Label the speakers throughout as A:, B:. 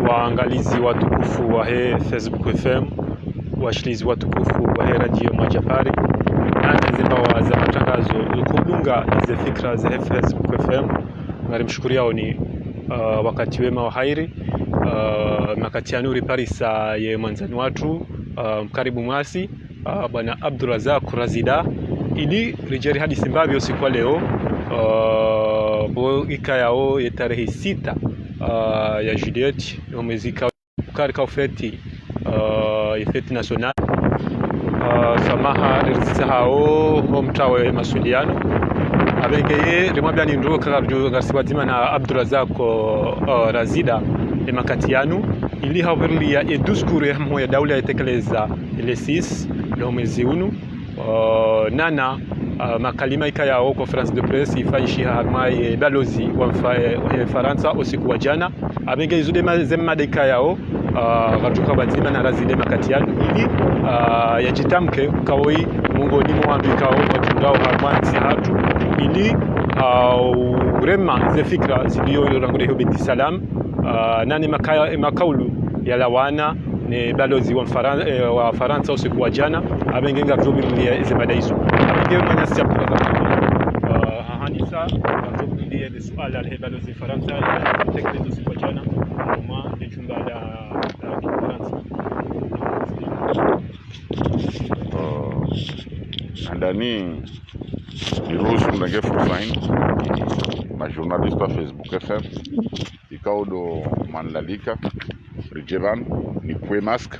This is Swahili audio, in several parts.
A: waangalizi watukufu wa Facebook FM, washilizi watukufu wa Radio Majapari na nzimba za matangazo kubunga ize fikra za Facebook FM. Ngari mshukuriao ni wakati wema wa hairi makati ya nuri parisa ye mwanzani watu mkaribu mwasi bwana Abdurazak Razida ili rijari hadi simbabi usiku wa leo ika yao ya tarehe 6 ya Juliet umezika karika ufeti ya feti national samaha rizisa hao homtawe masuliano abengeye rimwabya ni nduru kakarjo gasibazima na Abdurazak Razida makati yanu ili hawerli ya eduskuru ya mho ya daula yatekeleza ile 6 lo mwezi unu nana makalima ika yao conference de presse ifaishi harmai balozi wa Faransa usiku wa jana abenge izude zemma deka yao gajuka bazima na Razida makati yanu ili yajitamke kawoi mungoni mwambikao watundao harmansi hatu ili urema ze fikra zidio rangure hobeti salam nani makaulu ya lawana ni balozi wa Faransa usiku wa jana abengenga vyobilia ize madaizo abenge mwana siapuka handisa vyobilia de suala la balozi Faransa tekelezo usiku wa jana kama ni chumba la Faransa
B: ndani niruhusu mnage fursaini na journaliste wa Facebook FM ikaudo manlalika rijevan ni kwe mask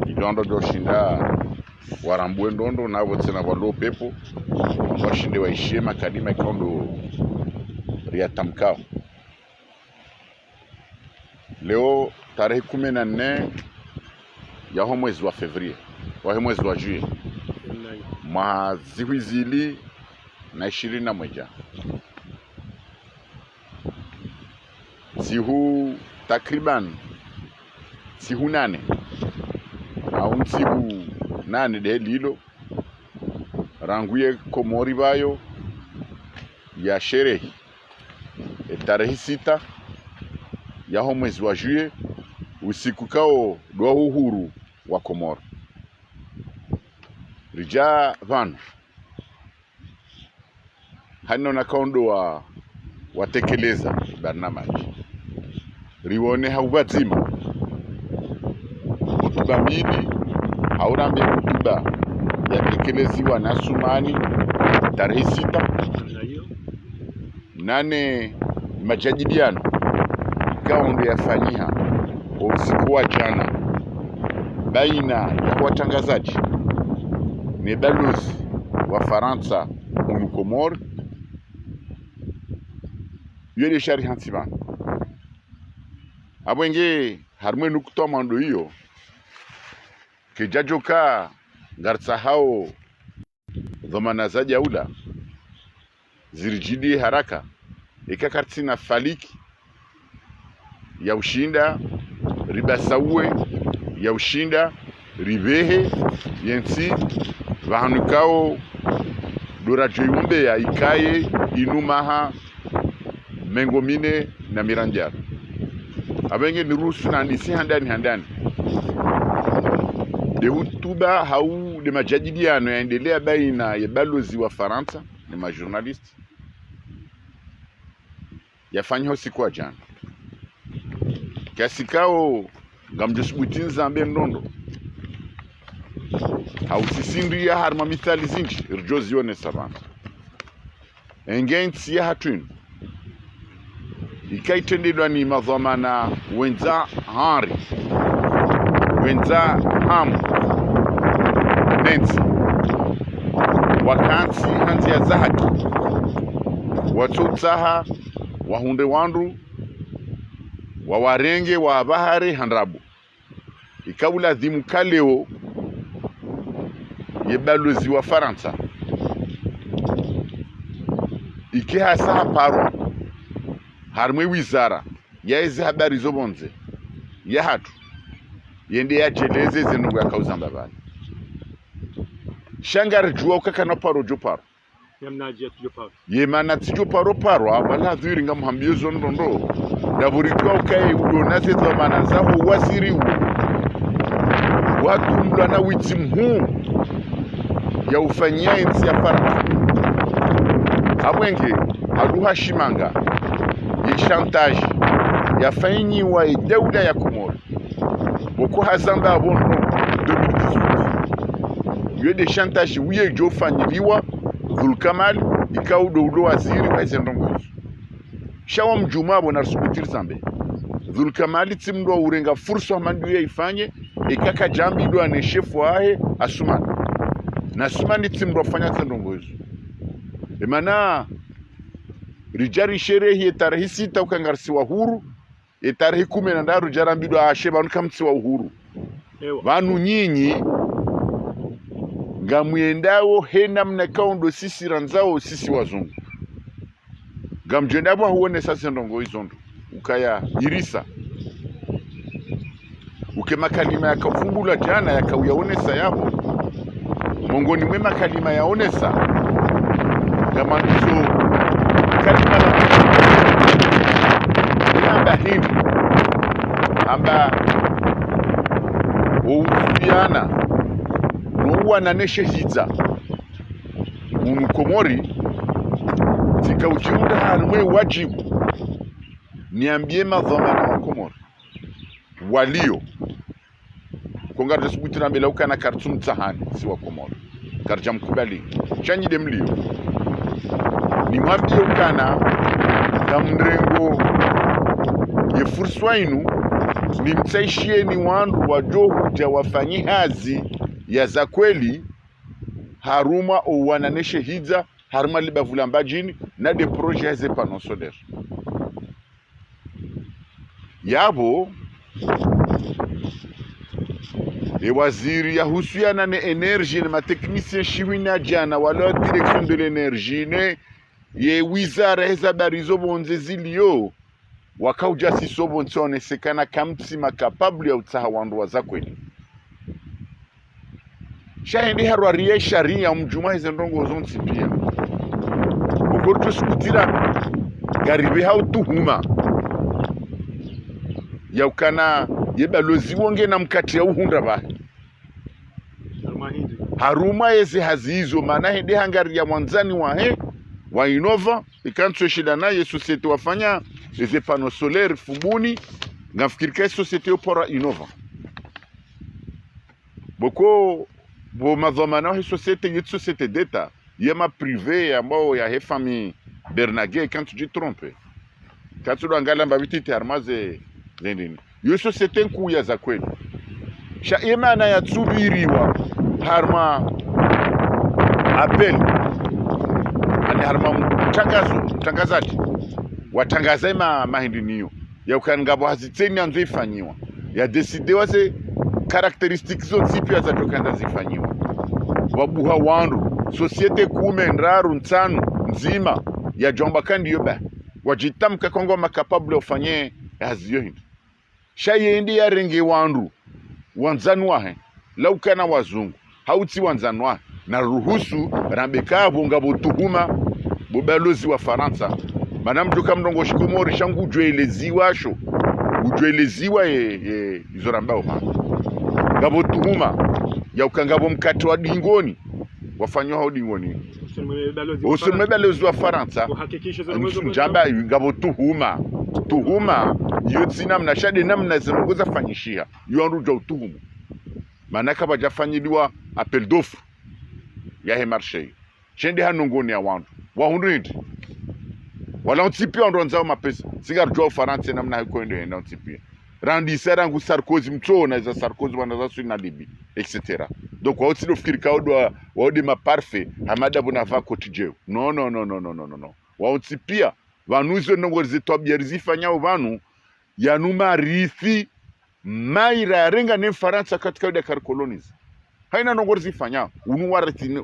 B: idondo joshinda warambwe ndondo na wote na walo pepo washinde waishema kadima ikaudo riatamkao leo tarehe 14 ya mwezi wa Fevrier wa mwezi wa Juillet maziwizili na 21 sihu takriban sihu 8 au sihu 8 de lilo ranguye Komori bayo ya sherehi tarehe 6 ya mwezi wa Juillet usiku kao do uhuru wa Komoro rija vanu hano na kaundo watekeleza barnamaji riwone haubazima kutuba mili haurambe kutuba yatekeleziwa na Sumani tarehe 6 nane majadiliano kaundo yafanyiha usiku wa jana baina ya watangazaji ni balozi wa Faransa mu Komoro yele shari hansiban abwenge harmwe nukutoma ndo hiyo kejajoka garsa hao dhamana za jaula zirijidi haraka ikakartina faliki ya ushinda ribasawe ya ushinda ribehe yensi vahanukao dorajoyumbe ya ikaye inumaha mengomine na miranjaro abenge ni rusu na ndisi handani de hutuba hau de majadiliano yaendelea baina ya balozi wa Faransa ni majournaliste yafanywa siku wa jana kiasi kao ngamjisubutinza mbe ndondo hausisindi ya harma mithali zinji irjozione sabana engensi ya hatun ikaitendedwa ni madhamana wenza Henri wenza Ham Nancy wakansi hanzi ya zahaki watutsaha wahunde wandu wawarenge wa bahari handrabu ikabula dhimu kaleo ye balozi wa Faransa ike hasa parwa harmwe wizara ya izi habari zobonze ya hatu yende ya jeleze zenungu ya kauzamba bali shangari juwa ukakana paro joparo
A: yamnaji ya tujoparo
B: ye mana tujoparo paro wala dhuri nga muhambio zondo na burijua ukae udonaze dhamana zao waziri watu mlana witi mhuu ya ufanyia enzi ya Faransa amwenge aduha shimanga ya chantage ya fanyiwa dawla ya Komori boko hazamba abono 2018 ywe de chantage wiye jo fanyiliwa Dhulkamal ikaudo udo waziri wa zendongo shawa mjuma bona rusukutir zambe Dhulkamal timdo urenga fursa mandu ya ifanye ikaka jambi do ane shefu ahe Asumani na Asumani timdo fanya zendongo emana rijari sherehe tarehe 6 ukangarisiwa huru tarehe 10 rujarambido ashe banu kamtsiwa uhuru vanu nyinyi ngamwendao hena mnakaundo sisi ranzao sisi wazungu gamjendabo huone sasa ndongo hizo ukaya irisa ukema kalima yakafumbula jana yakauyaonesa yapo mongoni mwema kalima yaonesa gamanizo kalima amba hindi amba uufiana nuwa naneshe hiza Komori tika ukiunda hanwe wajibu niambie madhamana wa Komori walio kongarja subutira mbele ukana kartum tahani si wa Komori karja mkubali chanyi de mlio ni mwambie ukana na mrengo ye fursa inu ni mtaishie ni wandu wajohu ja wafanyi hazi ya za kweli haruma uwananeshe hiza haruma libavula mbajini na de proje haze panon solaire yabo waziri ya husuiana ne energie na mateknisien shiwina jana wala direction de l'énergie ne ye wizara heza barizo bonze zilio wakauja sisobo ntone sekana kamti makapabli ya utaha wandu wa za kweli shahindi harwarie sharia mjuma hizo ndongo zonti pia ukoto sukutira garibe hautuhuma ya ukana yebalozi wonge na mkati ya uhunda ba haruma yeze hazizo maana hindi hangari ya mwanzani wa Innova ikanso shida naye societe wafanya eze pano solaire fubuni ngafikirika societe opora Innova boko bo madhamana wa societe yetu societe d'etat yema privé ambao ya famille Bernagé quand tu trompe quand tu angala mbabiti armaze zendini yo societe nku ya za kweli sha yema na yatsubiriwa harma appel ani harma mtangazaji watangaza mahindinio ya ukangabo haziteni anzo ifanyiwa ya decide wase characteristics zo zipya za tokanda zifanyiwa wabuha wandu societe kume ndaru ntano nzima ya jomba kandi yoba wajitamka kongo makapable ufanye haziyo hindi shayendi ya renge wandu wanzanu wahe laukana wazungu hauti wanzanu wahe na ruhusu rambekabo ngabo tuhuma bobalozi wa Faransa manamjo kamndongo shikomori shangu ujweleziwa sho ujweleziwa izorambao ha ngabo tuhuma ya ukangabo mkati wa dingoni wafanywa hao dingoni usulme balozi wa Faransa njamba ngabo tuhuma yotsi namna shade namna zinongoza fanyishia yondu jo tuhumu manaka bajafanyiliwa appel d'offre ya he marché chende hanongoni ya wandu wahundindi wala untipia ndonzao mapesa singa rujwa Faransa namna yuko enda untipia randi serangu Sarkozy mtona za Sarkozy wanaza suna libi etc. Donc wa utsi dofikiri kaodwa waode maparfait hamada bonava kotijeo no wa untipia vanuzo nongorzi tobierizi fanyao vanu yanuma rithi maira renga ne Faransa katika uda kar colonies haina nongorzi fanyao unu warati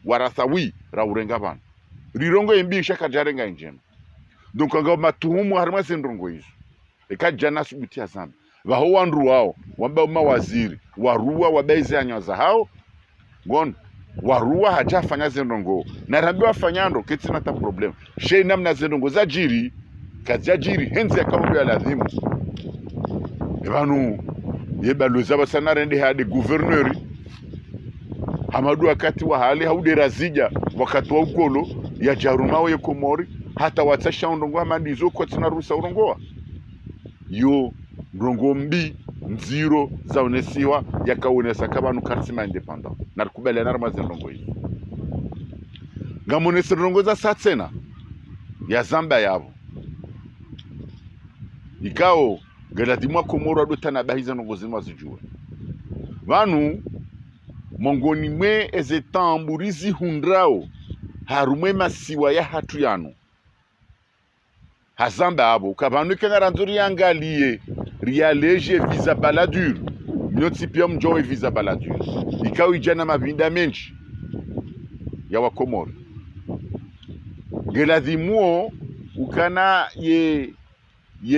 B: warathawi ra urenga vanu rirongo embi shaka jarenga njema donc anga matuhumu harima sendrongo hizo ekajana subutia sana baho wandu wao wamba mawaziri warua wabeze anyoza hao gon warua hajafanya zendongo na rambiwa fanyando ketina ta problem she namna zendongo za jiri kajajiri henzi ya kaundu ya lazimu ebanu yebaloza basana rende hade gouverneur Hamadu wakati wa hali haude razija wakati wa ukolo ya jarumao ya Komori hata watasha undongoa mandizo kwa tina rusa urongoa yo ndongo mbi nziro za unesiwa ya kaunesa kabanu karsima independent na kubele na ramazi ndongo hizo ngamonesi ndongo za satsena ya zamba yabo ikao galadimwa Komoro adotana bahiza ndongo zimwa zijue vanu mongoni mwe ezetamburizi hundrao harumwe masiwa ya hatu yano hazamba abo kabanu kengaranzuri yangalie rialeje visa baladur nyoti pia mjowe visa baladur ikao ijana mavinda menji ya Wakomori geladhimuo ukana ye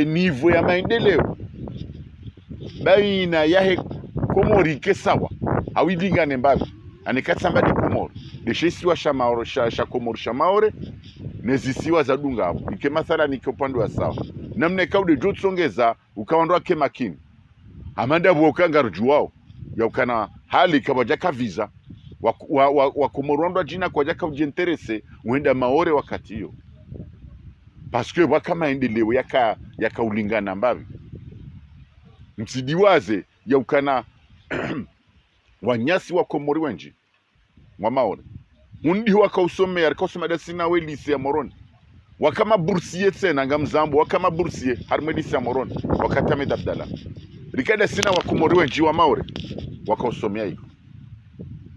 B: nivo ya maendeleo baina yahe Komori kesawa awilingane mbabi anekatsamba de Komori deshesiwa shamaoro sha Komori shamaore nezisiwa za dunga hapo ike mathala nike upande wa sawa namna kaude jotsongeza ukawandwa ke makini amanda bwoka rujuwao ya ukana hali kabajaka visa wa Komoro jina kwa jaka ujenterese uenda maore wakati hiyo parce que wakama endeleo yaka ulingana mbabi msidiwaze ya ukana wanyasi wa Komori wenji wa maore undi wakausomea akasoma dasina we lise ya Moroni wakama bursiye tena ngamzambo wakama bursiye harme lise ya Moroni wakati Ahmed Abdallah rikada sina wa Komori wenji wa maore wakausomea hiyo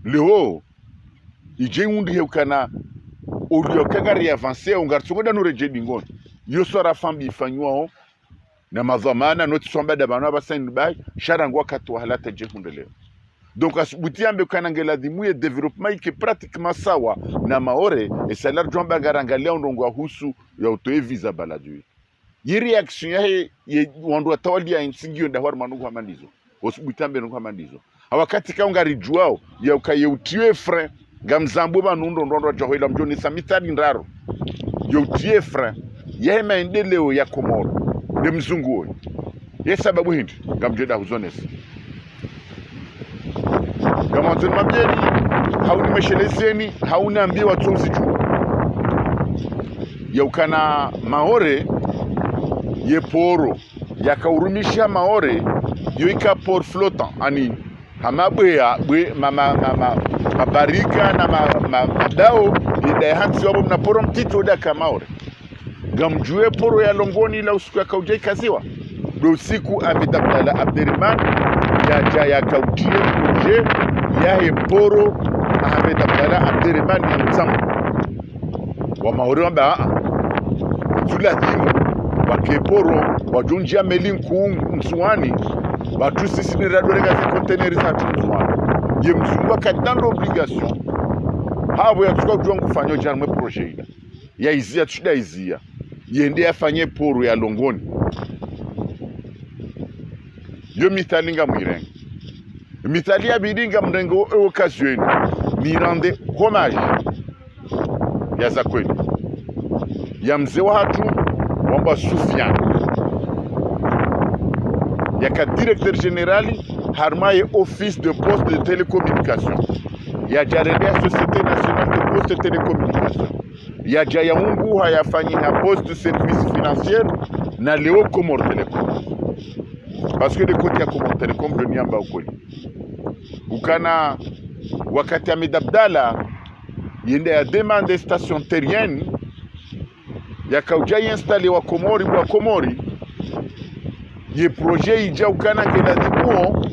B: leo ije undi heukana ulio kagari avancer ungartsongoda no reje dingoni yo sora fambi fanywa na madhamana noti somba da bana basaini bai sharango wakati wa halata je hundeleo donc asubutiambe kana ngeladimuye development qui pratiquement sawa na maore et salaire jomba garangalia ndongo husu ya utoe visa baladui yi reaction ye wando tawali ya insingio nda war manugo mandizo osubutambe ngo mandizo awakati kaungari juao ya ukaye utiwe frein gamzambo banundo ndondo johoila mjoni samitari ndaro yo utiwe frein ye maendeleo ya Komoro de mzungu ye sababu hindi gamjeda huzonesi kama tuna mabjeni hauni meshelezeni hauna ambia watu juu ya ukana maore ye poro yakaurumisha maore yo ika port flottant ani hamabwe bwe mabarika na madao ida hansi wabo na poro mtito da kamaore gamjue poro ya Longoni la usiku ya kaujai kaziwa do usiku Ahmed Abdallah Abderrahman ya kaujie projet yahe poro Ahmed Abdallah Abderrahman ya mtsamu wa maore wamba tulazima wakeporo wajunjia melinku msuani watu sisi ni radorega zi containers za msuani ye mzungu kadando obligation habo ya tuka kujua kufanya janwe projet ida ya izia tushida izia yende afanye poro ya Longoni yo mitalinga mwirenga mitali ya bidinga mrengo occasion ni rende hommage ya za kwetu ya mzee wa hatu wamba Soufiane ya ka directeur général harmaye office de poste de télécommunication ya jarede société nationale de poste de télécommunication ya jaya mungu hayafanyi na poste de service financier na leo Comore Telecom parce que de côté ya Comore Telecom de niamba ukweli ukana wakati Ahmed Abdallah yende ya demande station terrienne ya kauja installé wa Komori ye projet ija ukana ngeladimuo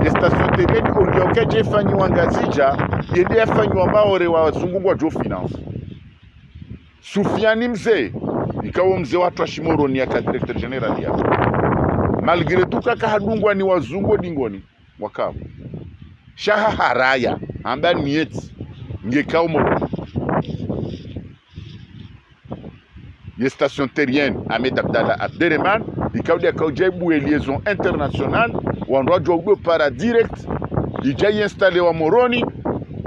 B: station terrienne ulioka je fanywa ngazija yende afanywa maore wa zungungwa jo finance Soufiane mzee ikawa mzee watu wa Shimoro ni ya directeur general ya malgré tout kaka hadungwa ni wazungu dingoni wakao shaha haraya amba nieti ngekaumo ye station terrienne Ahmed Abdallah Abderrahman ikaudia kaujebu liaison internationale wandwa jogwe para direct ijai installé wa Moroni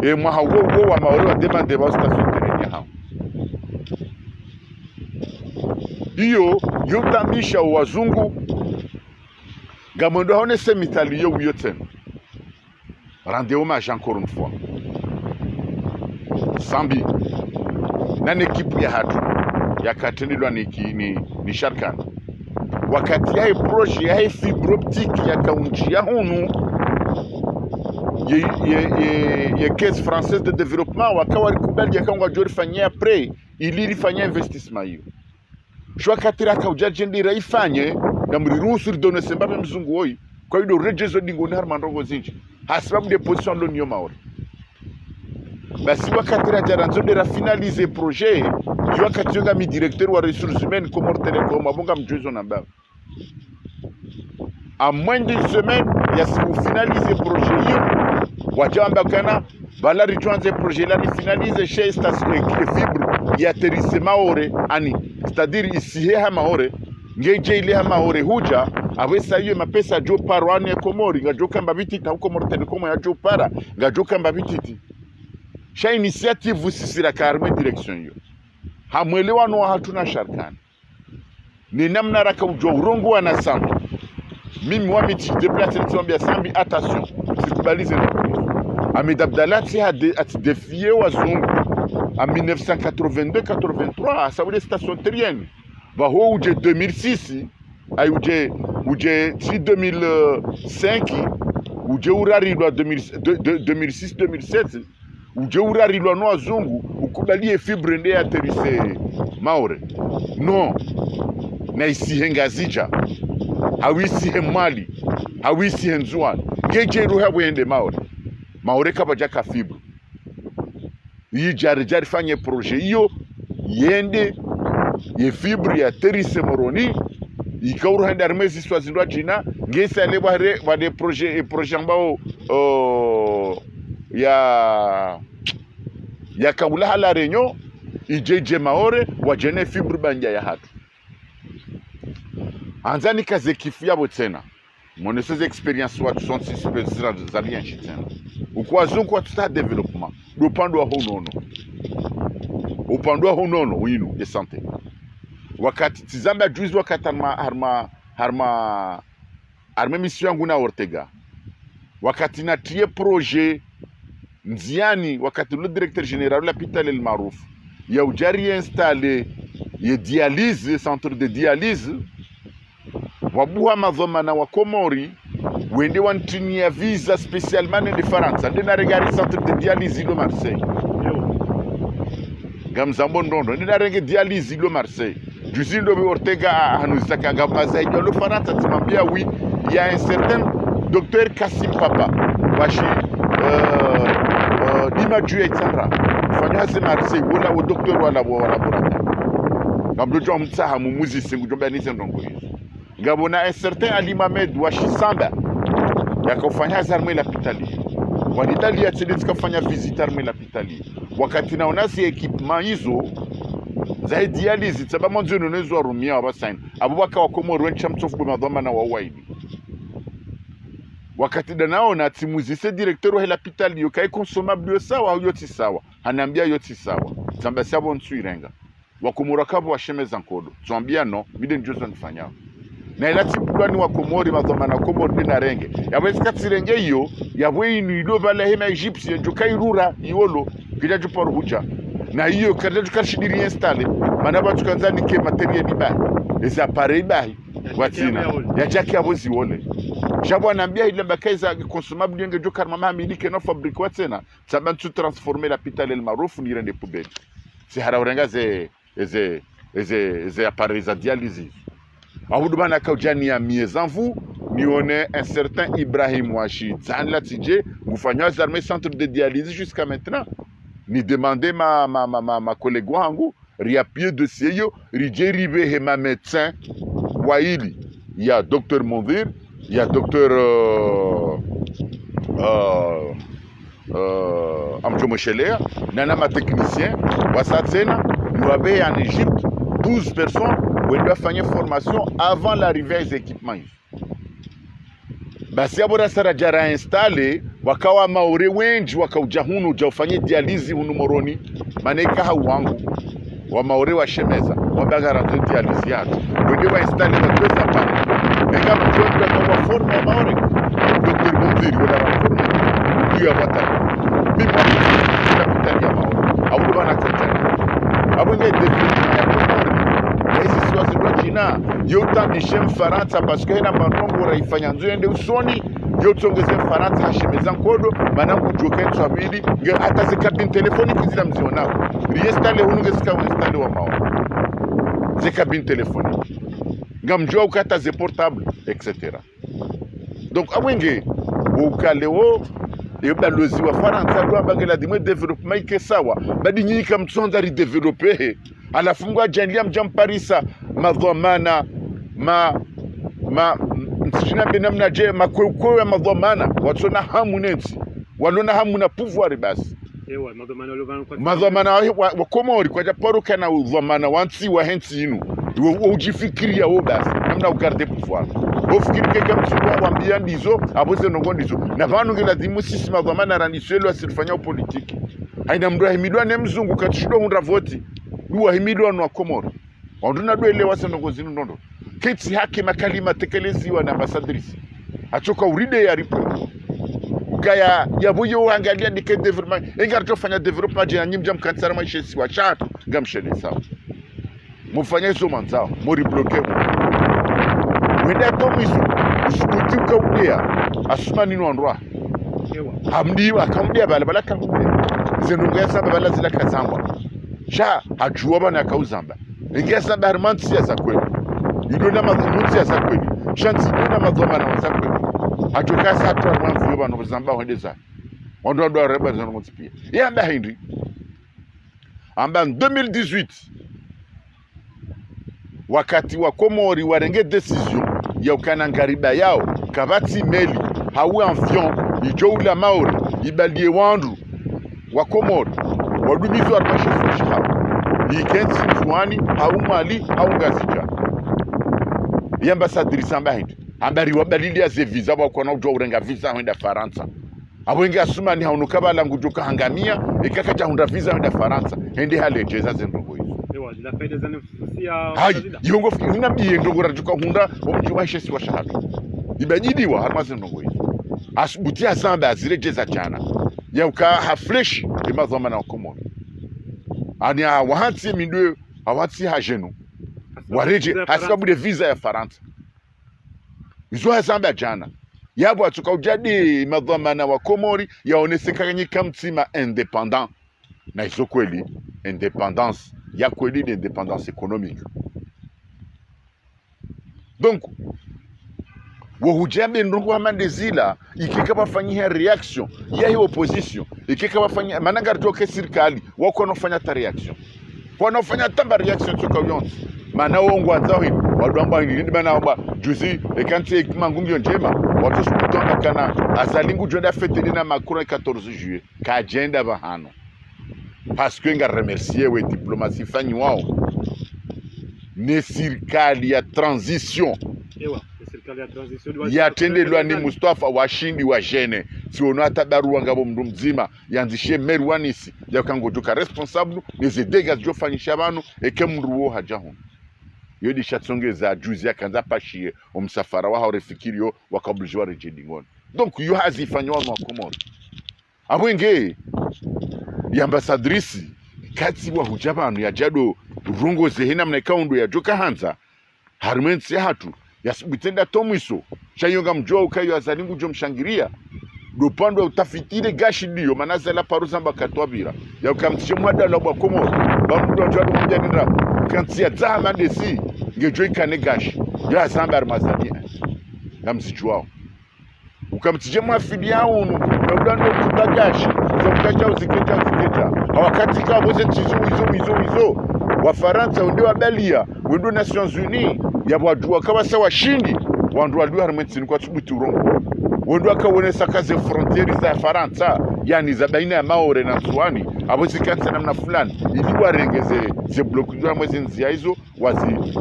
B: et mwahawo wa maore wa demande wa station terrienne hao hiyo yotambisha wazungu gamondo hone se mitali yo wiyoten. Rendez hommage encore une fois Sambi na ekipu ya hatu yakatendilwa ni Sharkan wakati ya projet ya fibre optique ya kaunji ya hunu ye caisse française de développement wakawa kubali ya kangwa jori fanyia après ili fanyia investissement hiyo shwa katira kaujaje ndira ifanye na mriruhusu ridone sembabe mzungu hoi kwa hiyo rejezo dingoni harmandogo zinji hasibabu de position lo niyo maori basi wakati rajaranzo de finaliser projet yo wakati yonga mi directeur wa ressources humaines Comores Telecom abonga mjuzo na baba à moins d'une semaine ya si vous finaliser projet hiyo wajamba kana bala rijuanze projet la ni finaliser chez station fibre ya terisse maore ani c'est-à-dire ici ha maore ngeje ile ha maore huja awesa hiyo mapesa jo parwane Komori ngajo kamba bititi huko Comores Telecom ya jo para ngajo kamba bititi sha initiative usisira karme direction hiyo hamwelewano wa hatuna Sharkan ni namna raka ujo urongo na Sambi mimi wami tideplace nitambia Sambi attention sikubalize na Ahmed Abdallah ati défié wazungu en 1982-83 à savoir les stations terriennes va ho uje 2006 ay uje 2005 uje urari lwa 2006-2007 uje urari lwa no wazungu ukubalie fibre nde ya terise maore no na isihenga zija hawisi hemali hawisi henzwani ngeje ruha bwende maore kabaja ka fibre yi jari fanye projet hiyo yende ye fibre ya terise moroni ikauru handa armezi swazindwa jina ngesa le wa de projet ambao ya kaula hala renyo ijeje maore wajene fibre banja ya hatu anzani kaze kifu yabo tena moneseze experience watu sont spécialisés za rien tena ukwazungu watu ta development upande wa honono winu ya santé wakati tizamba juiz wakati harma mission yangu na Ortega wakati na tie projet nziani wakati le directeur général l'hôpital El Marouf ya ujari installé ye dialyse centre de dialyse wabuha mazomana wa Komori wende wantinia visa spécialement de France ndena regari centre de dialyse lo Marseille gamzambo ndondo ndena renge dialyse lo Marseille juzindo be Ortega hanuzaka gamaza lo France timambia oui il y a un certain docteur Kassim Papa washi Dima Djue Tsara fanya se Marseille wala o docteur wala laboratoire gamdojo mtsaha mumuzi singujomba ni sendongo ngabona un certain Ali Mamed washisamba yakafanya armée la pitali wanitali ya tselezi kafanya visite armée la pitali wakati naona si equipement hizo za dialysis sababu ndio nonezwa rumia abasaini abubaka wa Komoro wencha mtofu madhama na wawaidi wakati naona timuzise directeur wa la pitali yokai consomable sawa au yoti sawa anambia yoti sawa samba sabo nsuirenga wakomora kabo washemeza nkodo tuambia no mide njozo nifanyao na ilati bugani wa Komori madhomana Komori na renge yawezi katirenge hiyo yawe ino bala hema Egypte njokai rura iolo kijajo por huja na hiyo kajajo kashidiri installe manaba tukanzani ke materiel ni ba eza appareil ba watina ya jaki abozi wole jabo anambia ile bakaiza consomable yenge jo karmama milike no fabrique watena sabantu transformer la pitale El Marouf ni rende poubelle si hararenga ze appareils za dialyse ahudumana kaujani ya miezanvu nione un certain Ibrahim Washi Zanla Tidje mufanya armée centre de dialyse jusqu'à maintenant ni demander ma collègue wangu riapie dossier yo rijeribe hema médecin waili il y a docteur Mondir il y a docteur Amjo Mochelea nana ma technicien wasatsena nous en Égypte 12 personnes où il doit faire une formation avant l'arrivée des équipements. Basi abora sarajara installé wakawa maore wengi wakauja hunu ujafanye dialyzi hunu moroni maneka hawangu wa maore wa shemeza wabagara zote aliziatu wende wa installe wa tweza pale nenga mjomba kwa forma ya maore Dr. Bonziri wala wa forma ya wata mimi kapitali ya maore au bana kotana abonge development ya komori esi siwasi kwa China yota bishem Faransa parce que ina manongo raifanya nzende usoni yotongeze Faransa hashimeza nkodo manangu joke tsabili nge hata zikabin telefoni kizila mzionao riestale hununge sika installe wa maore zikabin telefoni ngamjua ukata ze portable etc. Donc awenge ukaleo yobda lozi wa Faransa kwa bagela dimwe development ke sawa badi nyinyi kamtsonza ri developer alafungwa janlia mjamparisa madhamana msijina benamna je makwekwe ya madhamana watsona hamu nensi walona hamu na pouvoir basi
A: ewa
B: madhamana wa Komori kwa japoro kana udhamana wansi wa hensi inu ujifikiria wo basi namna ugarde pouvoir ofikiri kama msukwa wambia ndizo abose nongo ndizo na vanu ngela dimu sisi madhamana raniswelo asifanya politiki haina mdo himidwa ne mzungu katishido hundra voti duwa himidwa no Komori onduna doelewa senongo zinu nondo keti haki makalima tekeleziwa na ambassadrice achoka uride ya ripo kaya yabuyo uangalia ndike development engarto fanya development ya nyimja mkansara maisha si wachatu ngamshele sawa mufanya hizo manzao mori bloke wenda tomizo usukuti ukaudia asuma nino andwa hamdiwa akamdia balabala kamdia zenongeza babala zila kazamba sha hajuwa bana kauzamba ingesa barmanti ya zakweli idona madhumuti ya zakweli shanti idona madhomana wa zakweli atoka satu wa mwanzi yoba nobuzamba wendeza ondo ndo reba zanongo pia yamba Henry amba 2018 wakati wa Komori warenge decision ya ukanangariba yao kabati meli hawu avion ijoula maori ibalie wandu wa Komori wadumizi wa mashefu shahab ikensi mfuani hawu mali hawu ngazija yambassadri samba hindi ambari wabalili ya ze visa wakona ujua urenga visa huenda Faransa awenge asuma ni haunukaba langu joka hangamia ikakaja hunda visa huenda Faransa hindi halejeza zendogo hizo
A: la faida za nafsia
B: hai yongo fina biyendogo rajuka hunda omjuma shesi wa shahada ibajidiwa harmaze ndongo hizo asubutia samba azirejeza chana ya uka haflesh imazoma na Komori ani wahansi mindwe awatsi hajenu wareje hasabu de visa ya Faransa izo hasamba jana yabo atuka ujadi madhamana wa Komori yaonesekanye kamtima independant na izo kweli independance ya kweli de independance économique. Donc wohujambe ndungu amandezila ikikaba fanyia reaction ya hiyo opposition ikikaba fanyia mananga rjoke serikali wako nofanya ta reaction kwa nofanya tamba reaction tuka yonsi mana wongo anzao hivi wadamba hindi bana waba juzi ekanti ekimangungyo njema watu sukutonga kana azalingu jonda fete na Macron 14 juillet ka agenda bahano parce que nga remercier we diplomatie fanyi wao ne serikali ya transition
A: ewa serikali ya transition
B: ya tende lwani Mustafa washindi wa jene si ono atabarua ngabo mndu mzima yanzishe merwanisi ya kangojoka responsable les dégâts jo fanyisha banu ekemruo hajahu yodi shatsongeza juzi akanza pashie omsafara wa harefikirio wakabulijwa rejedingoni donc yo hazifanywa no Komori abwenge ya ambassadrice kati wa hujabanu ya jado rungo zehina mnekaundo ya joka hanza harmensi hatu yasubitenda tomwiso chayonga mjoa ukayo azalingu jo mshangiria dopando utafitire gashi ndiyo manaza la paruza mbakatwabira ya ukamtishe mwada la bwa Komori bamudo jado mjanira kanti ya zama desi ngejo ikane gashi ya samba armazani na msijuao ukamtije mwafidi yao na udando kubagashi zokaja uziketa wakati kwa boze tizo wa Faransa ndio wabalia wendo Nations Unies ya wajua kama sawa shindi wandu walio harmentini kwa tubuti urongo wendo akawonesa kaze frontieri za Faransa yani za baina ya Maore na Swani abozikansa namna fulani ili warengeze ze bloku za mwezi nzia hizo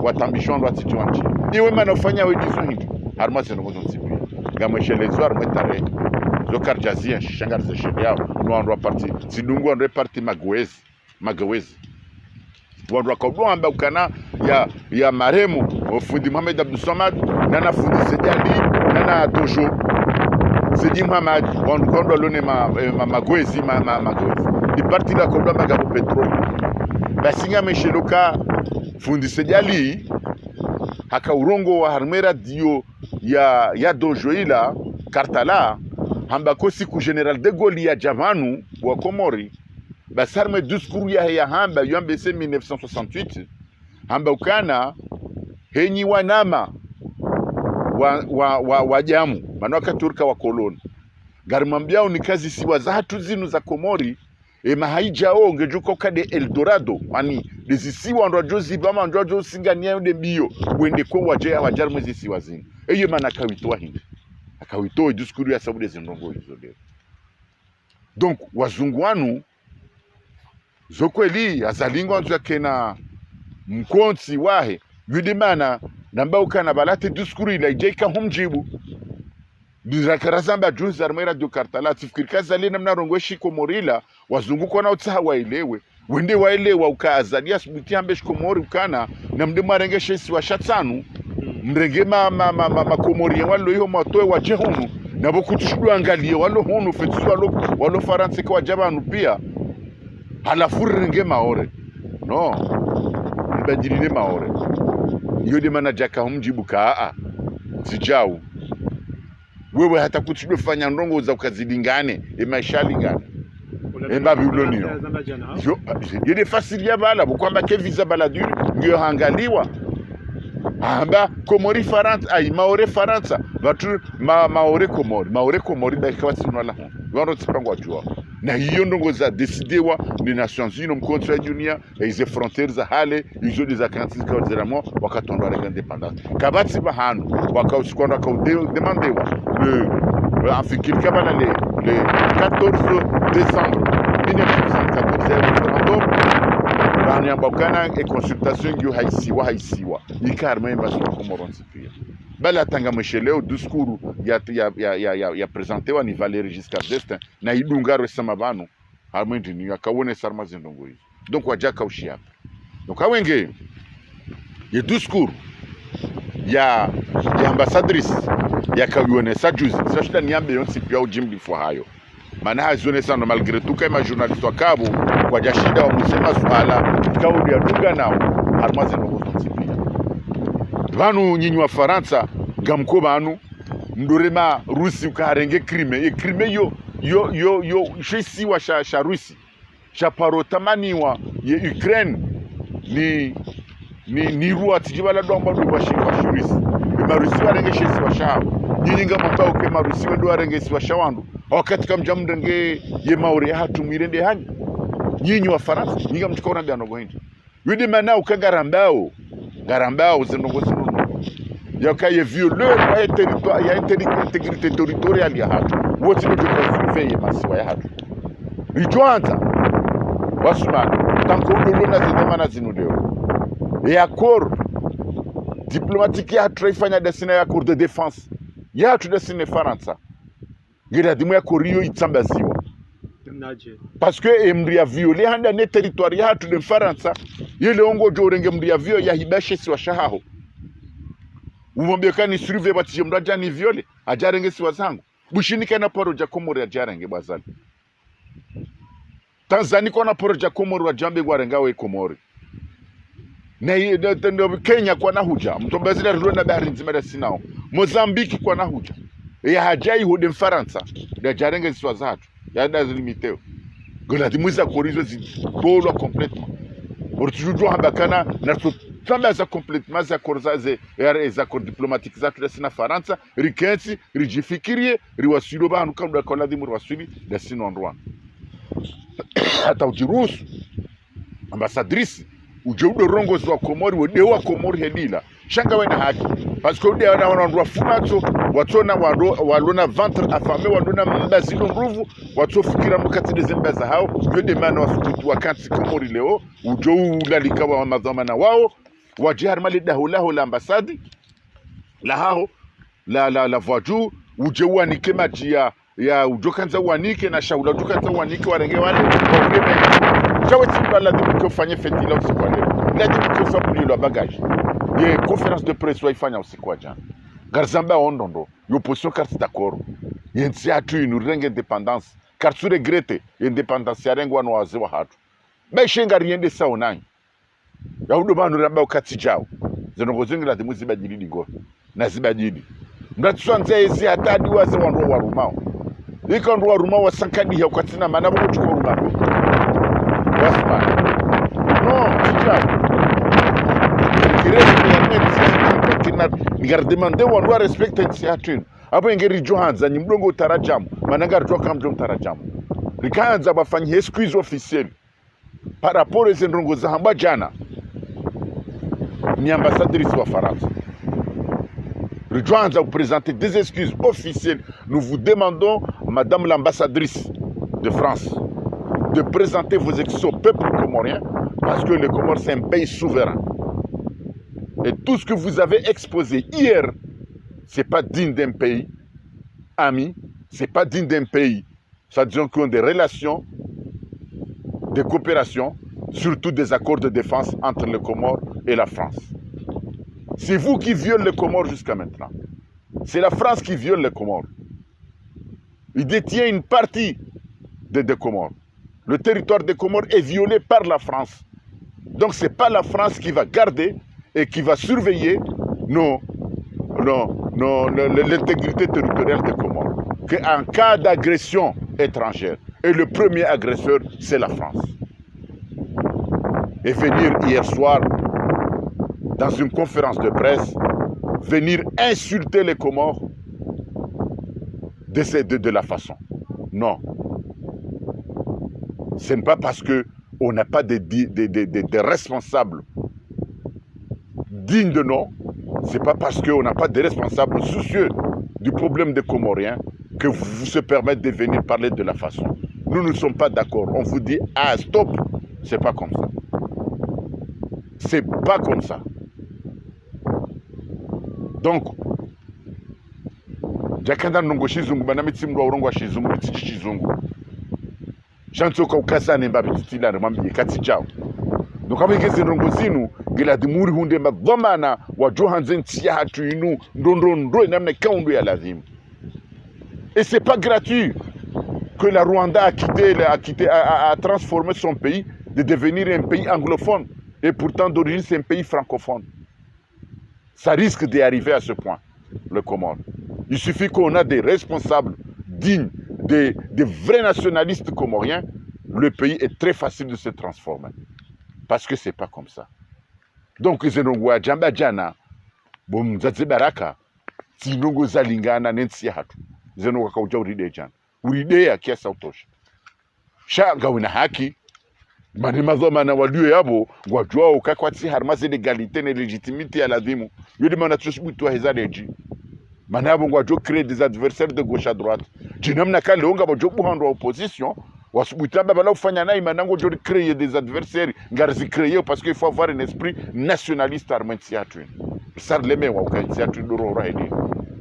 B: watambishwa watitwanchi iwe manofanya wedizo hindi harmase no mozo nsipi ngamweshelezo armetare zo karjazia shangar ze shediao no andwa parti sidungu andwa parti magwezi wandu wakaudwa amba ukana ya maremo fundi Mohamed Abdul Samad nana fundi Sejali nana Tojo Sedi Muhammad wandu kondo lone magwezi magwezi di parti la kodwa magabo petrol basinga mesheloka fundi Sejali haka urongo wa harmera dio ya Dojo ila kartala hamba kosi ku General de Gaulle ya jamanu wa Komori basarme diskuru ya hamba UMBC 1968 hamba ukana henyi wanama wa jamu manaka turka wa koloni garimambiao ni kazi siwa za hatu zinu za Komori mahaijao ngejuko kade Eldorado ani dezisiwa ndo jozi bama ndo jozi singania de bio wende kwa wajar mwezi siwa zinu eye mana kawitoa hindi akawitoa diskuru ya sababu de ndongo hizo leo. Donc wazungu wanu zokweli azalingo anzu kena mkonsi wahe yudimana namba ukana balate diskuru ila ijaika humjibu Dizakarazamba juzi armera do kartala tifikirika zali namna rongweshi Komorila wazungu kona utsaha waelewe wende waelewa ukazalia subuti ambesh Komori ukana na mde marengeshe si washatsanu mrenge Komori walo hiyo matoe waje hunu na boku tushudu angalie walo hunu fetsu walo faransa kwa jabanu pia halafu renge maore no ibadilile maore yode manajaka humjibu kaa sijau wewe hata kutushwe fanya ndongo za ukazilingane maishalingane babilonio yede fasilia bala kwamba ke visa baladu ndio hangaliwa amba Komori Faransa ai maore Faransa watu maore Komori dakika sino la wano tsipangwa jua na hiyo ndongo za decidewa ni Nations Unies mkontra dunia ize frontières za hale izo des akantis kwa zeramo wakatondwa la independance kabati bahano wakausikwanda demandewa le afikiri kama le 14 décembre 1974 referendum bani ambakana e consultation yu haisiwa ikarma imbazo Komoronsi pia bala tanga msheleo diskuru ya presentewa ni Valéry Giscard d'Estaing na idungaro sama banu harmendi ni akawone sarma zindongo hizo donc wajaka ushia donc awenge ye diskuru ya ambassadrice ya kawione sajuzi sashita niambe yonsi pia ujimbi fwa hayo maana hazone sana malgré tout kama journaliste wa kabo kwa jashida wa musema swala kaudi ya dunga nao harmazi no pia banu nyinyi wa Faransa gamko banu ndurema Rusi ukarenge Crimea yo shisi wa sha Rusi sha parotamani wa ye Ukraine ni ruwa tijibala domba wa Rusi Marusi warenge shisi wa shao nyinyi ngampa uke Marusi ndo warenge si wa shawandu wakati kamjamdenge ye maure hatu mirende hani nyinyi wa Faransa nyinyi mtukona bya nogo hindi yudi mana ukagarambao zinongo yakaye violeur ya territoire ya intégrité territoriale ya hatu wote ndio surveiller masiwa ya hatu rijoanza wasumana tanko ndolona zidamana zinudeo et accord diplomatique ya hatu ifanya desina ya accord de défense ya hatu desina Faransa ngira dimu ya koriyo itsambaziwa parce que emri ya violé handa ne territoire ya hatu de Faransa yele ongo jorenge mri ya vio ya hibashe si wa shahaho umwambie kani surveiller batije mraja ni viole ajarenge si wazangu bushinika na poro ja Komori ajarenge bazali Tanzania kwa na poro ja Komori wa jambe gwarenga we Komori na Kenya kwa na huja mtombazila rwanda bahari nzima da sinao Mozambique kwa na huja ya hajai hode Faransa da jarenge si wazatu ya da limiteo gola dimuza korizo zipolwa complètement ortujujua habakana na tamba za complètement za korzaze za accord diplomatique za tudasina Faransa rikensi rijifikirie riwasilo banu kanda kola dimur wasili da sino Rwanda hata ujirusu ambassadrice ujeudo rongo wa Komori wedewa Komori hedila shanga wena haki parce que udewa na wanandwa fumato watona walona ventre affamé walona mbazilo nguvu watofikira mukati dezembaza hao yode mana wasukutu wakati Komori leo ujou lalikawa madhamana wao wajihar mali dahulahu la ambasadi la hao la voiju ujewa nikema jia ya ujokanza wanike na shaula ujokanza wanike warenge wale chawe timbala dimu kufanye fetila usikwale lazima tusabu lo bagage ye conférence de presse waifanya usiku wa jana garzamba ondondo yo position carte d'accord yensi atu inu renge independance car tu regrette independance ya rengo wanu wazewa hatu beshenga riende sawa nani ya huduma nuramba ukati jao zinongozingi lazimu zibajili go na zibajili mdatsuanze ezi hatadi waze wandu warumao iko ndu warumao wasankadi ya ukatina manabo kuchukua rumao wasma no tijao nigardemande wandu respecte nsiatinu apo ingeri johanza ni mdongo utarajamu mananga ritoka mdongo utarajamu rikaanza bafanyi excuse officielle par rapport aux ndongo za hamba jana ni ambassadrice wa France rijohanza vous présenter des excuses officielles. Nous vous demandons, madame l'ambassadrice de France, de présenter vos excuses au peuple comorien parce que le Comore c'est un pays souverain. Et tout ce que vous avez exposé hier, c'est pas digne d'un pays ami, c'est pas digne d'un pays, c'est-à-dire qui ont des relations, des coopérations, surtout des accords de défense entre le Comore et la France. C'est vous qui violez le Comore jusqu'à maintenant. C'est la France qui viole le Comore. Il détient une partie des Comores. Le territoire des Comores est violé par la France. Donc ce n'est pas la France qui va garder et qui va surveiller l'intégrité territoriale des Comores. En cas d'agression étrangère, et le premier agresseur, c'est la France. Et venir hier soir, dans une conférence de presse, venir insulter les Comores de la façon. Non. Ce n'est pas parce qu'on n'a pas des responsables dignes de nom, ce n'est pas parce qu'on n'a pas de responsables soucieux du problème des Comoriens que vous se permettez de venir parler de la façon. Nous ne sommes pas d'accord. On vous dit, ah stop, c'est pas comme ça. C'est pas comme ça. Donc, jakanda nongo shizungu banami tsimwa urongo wa shizungu bitsi shizungu. Chanzo ka ukasane mbabi titila na mambi kati chao. Donc abigeze nongo zinu gila dimuri hunde madhamana wa johanzen tia hatu inu ndondondro namne kaundu ya lazima. Et c'est pas gratuit que la Rwanda a transformé son pays de devenir un pays anglophone et pourtant d'origine c'est un pays francophone. Ça risque d'y arriver à ce point, le Comore. Il suffit qu'on a des responsables dignes, des vrais nationalistes comoriens, le pays est très facile de se transformer. Parce que ce n'est pas comme ça. Donc, Zenongwa Jamba Jana, Bomzaze Baraka, Tinongo Zalingana Nensia Hatu, Zenongwa Kauja Uride Jan, Uride ya Kiasa Utoshi. Shanga wina haki, manimazo mana walio yabo wajua ukakwati harmaze l'égalité et légitimité à la dimu yodi mana tusibutu hezareji manabo wajua créer des adversaires de gauche à droite jinamna kale onga wajua buhando wa opposition wasubuta baba ufanya nayi manango jodi créer des adversaires ngarzi créer parce qu'il faut avoir un esprit nationaliste armentiatu sarleme wa ukatiatu doro raidi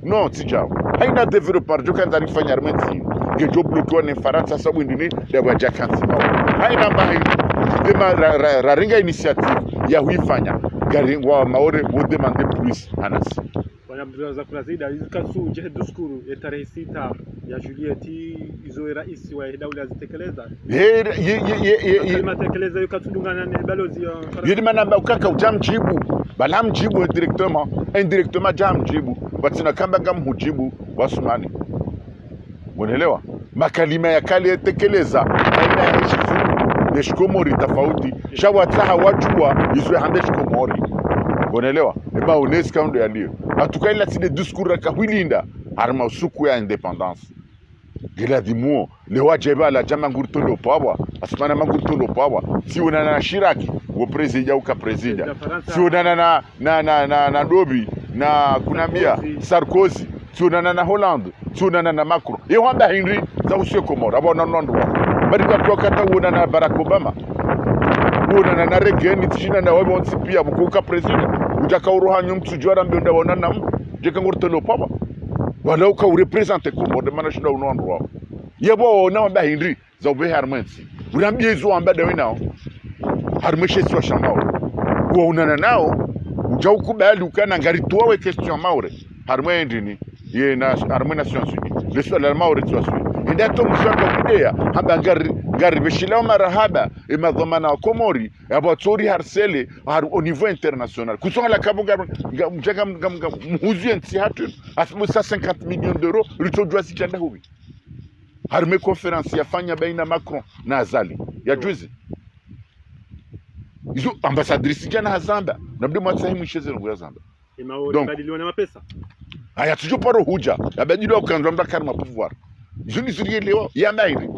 B: non tijao haina developer joka ndari fanya armenti ngejo bloquer ne faransa sabu ndini de wajakansi haina mbahi dema raringa initiative ya huifanya gari wa maore vous demander plus hanasi
A: Bwana Kurazida izikasu je duskuru tarehe 6 ya Julieti izo rais wa daula zitekeleza matekeleza yokatudungana ne balozi yidi manamba ukaka ujamjibu balamjibu directement indirectement jamjibu batina kamba gamhujibu wasumani unaelewa makalima ya kale yatekeleza aina ya Komori tofauti shawataha wajua iswe hande Komori unaelewa eba UNESCO ndo yalio atukaila tide discours ka huilinda arma usuku ya independence gila dimuo le wajeba la jama ngurtolo pawa asmana mangurtolo pawa si unana na Shiraki wo president uka president si unana na Dobi na kunambia Sarkozy si unana na Hollande si unana na Macron e wanda Henry za usio Komori abona nondo bari kwa kata uona na Barack Obama uona na Reagan tishina na wabo nsipia bukuka president ujaka uruhanyu mtujora mbionda wonana jeka ngurtelo papa wala uka representer Komoro de manashida unondo wao yebo na wamba Henry za ube harmansi urambie zo amba de winao harmashe so shamao
B: kuonana nao uja ukubali ukana ngari tuwe question maure harmwe ndini ye na harmwe Nations Unies le swala maure tuasui ndio to mshaka kudea hamba ngari beshila marahaba imadhamana Komori abatori harcele au niveau international kusonga la kabunga mjaka mhuzi nti hatu asbu 50 millions d'euros litojwa sikanda hubi harme conference yafanya baina Macron na Azali ya juzi izo ambassadrice jana hazamba nabdi mwatsa himu sheze ngo yazamba
A: badiliwa na mapesa
B: haya tujoparo huja abadiliwa kukanzwa mbakari pouvoir izo ni zuriye leo ya mairi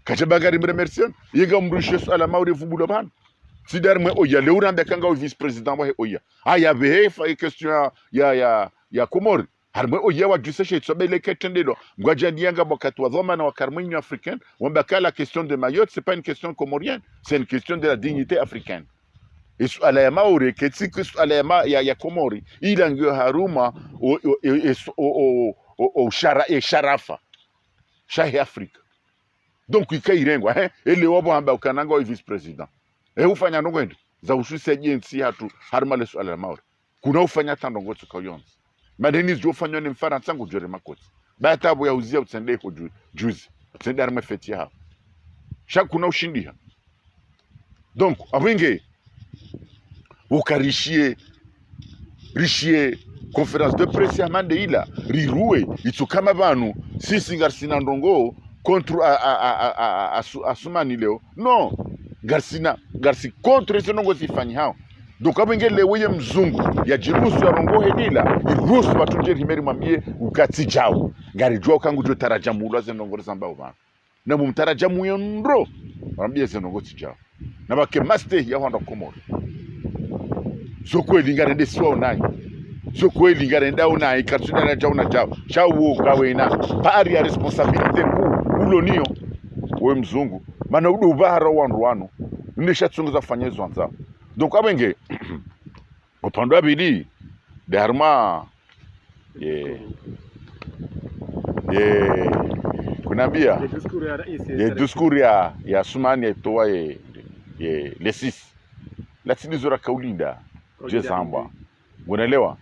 B: kachabagari mremercian yega mrushe sala mauri vubulo ban sidarme oya le uranda kanga vice president wa oya aya behefa question ya Komori harmwe oya wa juseshe tsobele ketendelo ngwaja ndianga wakati wa dhamana wa karmini africaine wambaka la question de Mayotte c'est pas une question comorienne c'est une question de la dignité africaine isu ala ya maure ketsi ala ya Komori ilangyo haruma o sharafa shahi Afrika donc ikairengwa ele wabo hamba ukananga wa vice president ufanya ndongwende za ususi agency hatu harma le ala ya maure kuna ufanya tandongo tukayonza madeni zofanywa ni Mfaransa ngujore makoti batabu ya uzia utsende ko juzi utsende arme feti ha kuna ushindiha donc abwenge ukarishie conférence de presse ya Mandeila riruwe itukama banu sisi ngarsina ndongo contre asumani leo non garsi contre senongo sifanyi hao donc abenge lewe mzungu ya jirusu ya rongo hedila irusu batuje himeri mwambie ukati jao ngari jwa kangu jo tarajamu laze ndongo zamba ubana na mumtarajamu yondro mwambie senongo tijao na bake master ya wanda Komori sokwe lingare ndesiwa onai sokwe lingare ndao nai katuna na jao na jao shawo kawena pari ya responsabilité ku ulonio we mzungu mana udu bahara wandu wanu ndisha tsunguza fanyezo anza donc abenge upande wa bili de harma kunambia discours ya Sumani etoa le 6 lakini zora kaulinda jezamba unaelewa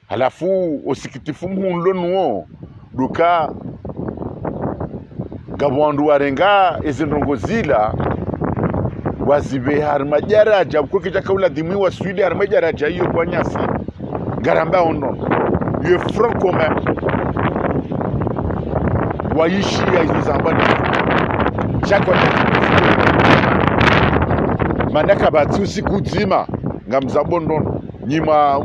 B: halafu usikitifu mhundo nuo duka gabwandu warenga ezindongozila wazibe harma jaraja kuko kija kaula dimwi wa Sweden harma jaraja hiyo kwa nyasi garamba ono ye franco ma waishi ya hizo zambani chakwa manaka batu siku nzima ngamzabondo nyima